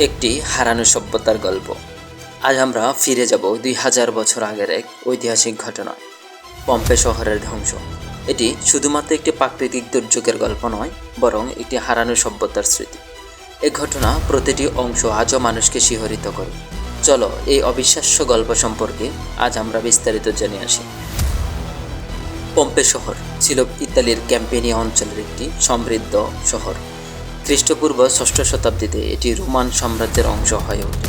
একটি হারানো সভ্যতার গল্প। আজ আমরা ফিরে যাব 2000 বছর আগের এক ঐতিহাসিক ঘটনা, পম্পে শহরের ধ্বংস। এটি শুধুমাত্র একটি প্রাকৃতিক দুর্যোগের গল্প নয়, বরং একটি হারানো সভ্যতার স্মৃতি। এই ঘটনা প্রতিটি অংশ আজও মানুষকে শিহরিত করে। চলো এই অবিশ্বাস্য গল্প সম্পর্কে আজ আমরা বিস্তারিত জেনে আসি। পম্পে শহর ছিল ইতালির ক্যাম্পেনিয়া অঞ্চলের একটি সমৃদ্ধ শহর। খ্রিস্টপূর্ব 6ষ্ঠ শতাব্দীতে এটি রোমান সাম্রাজ্যের অংশ হয়ে ওঠে।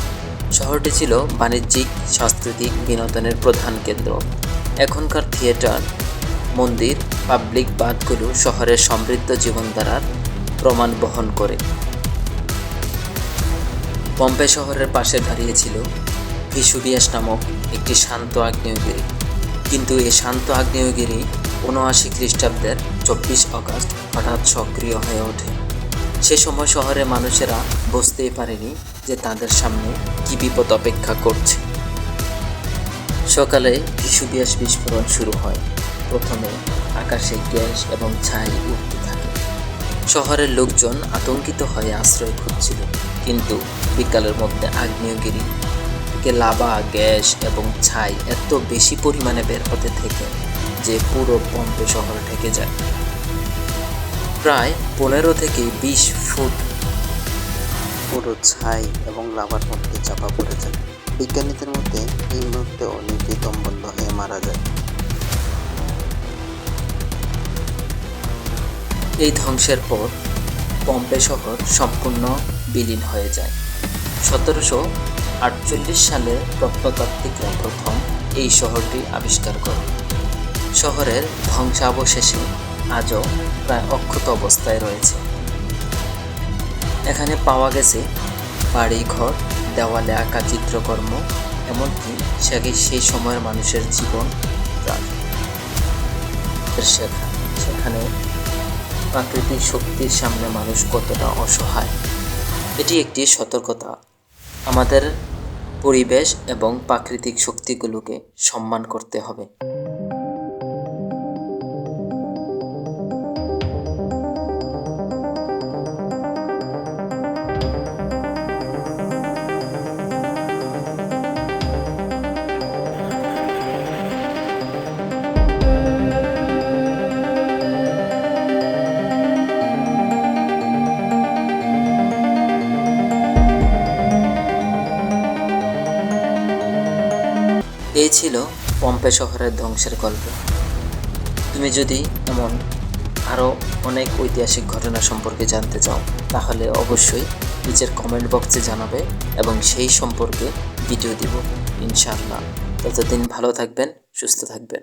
শহরটি ছিল বাণিজ্যিক, সাংস্কৃতিক, বিনোদনের প্রধান কেন্দ্র। এখনকার থিয়েটার, মন্দির, পাবলিক বাথগুলো শহরের সমৃদ্ধ জীবনধারার প্রমাণ বহন করে। পম্পে শহরের পাশে দাঁড়িয়েছিল ভিসুভিয়াস নামক একটি শান্ত আগ্নেয়গিরি। কিন্তু এই শান্ত আগ্নেয়গিরি 79 খ্রিস্টাব্দের 24 আগস্ট হঠাৎ সক্রিয় হয়ে ওঠে। সে সময় শহরের মানুষেরা বুঝতেই পারেনি যে তাদের সামনে কী বিপদ অপেক্ষা করছে। সকালে ভিসুভিয়াস বিস্ফোরণ শুরু হয়। প্রথমে আকাশে গ্যাস এবং ছাই উঠতে থাকে। শহরের লোকজন আতঙ্কিত হয়ে আশ্রয় খুঁজছিল, কিন্তু বিকালের মধ্যে আগ্নেয়গিরি থেকে লাভা, গ্যাস এবং ছাই এত বেশি পরিমাণে বের হতে থাকে যে পুরো পম্পে শহর ঢেকে যায়। প্রায় 15 থেকে 20 ফুট পুরো ছাই এবং লাভার মধ্যে চাপা পড়ে যায়। বিজ্ঞানীদের মধ্যে এই মুহূর্তে অনেকেই দমবন্ধ হয়ে মারা যায়। এই ধ্বংসের পর পম্পে শহর সম্পূর্ণ বিলীন হয়ে যায়। 1748 সালে প্রত্নতাত্ত্বিকরা প্রথম এই শহরটি আবিষ্কার করে। শহরের ধ্বংসাবশেষে আজও প্রায় অক্ষত অবস্থায় রয়েছে। এখানে পাওয়া গেছে বাড়িঘর, দেওয়ালে আঁকা চিত্রকর্ম, এমনকি সেই সময়ের মানুষের জীবন। সেখানে প্রাকৃতিক শক্তির সামনে মানুষ কতটা অসহায়। এটি একটি সতর্কতা, আমাদের পরিবেশ এবং প্রাকৃতিক শক্তিগুলোকে সম্মান করতে হবে। এই ছিল পম্পে শহরের ধ্বংসের গল্প। তুমি যদি এমন আরও অনেক ঐতিহাসিক ঘটনা সম্পর্কে জানতে চাও, তাহলে অবশ্যই নিচের কমেন্ট বক্সে জানাবে এবং সেই সম্পর্কে ভিডিও দিব ইনশাআল্লাহ। ততদিন ভালো থাকবেন, সুস্থ থাকবেন।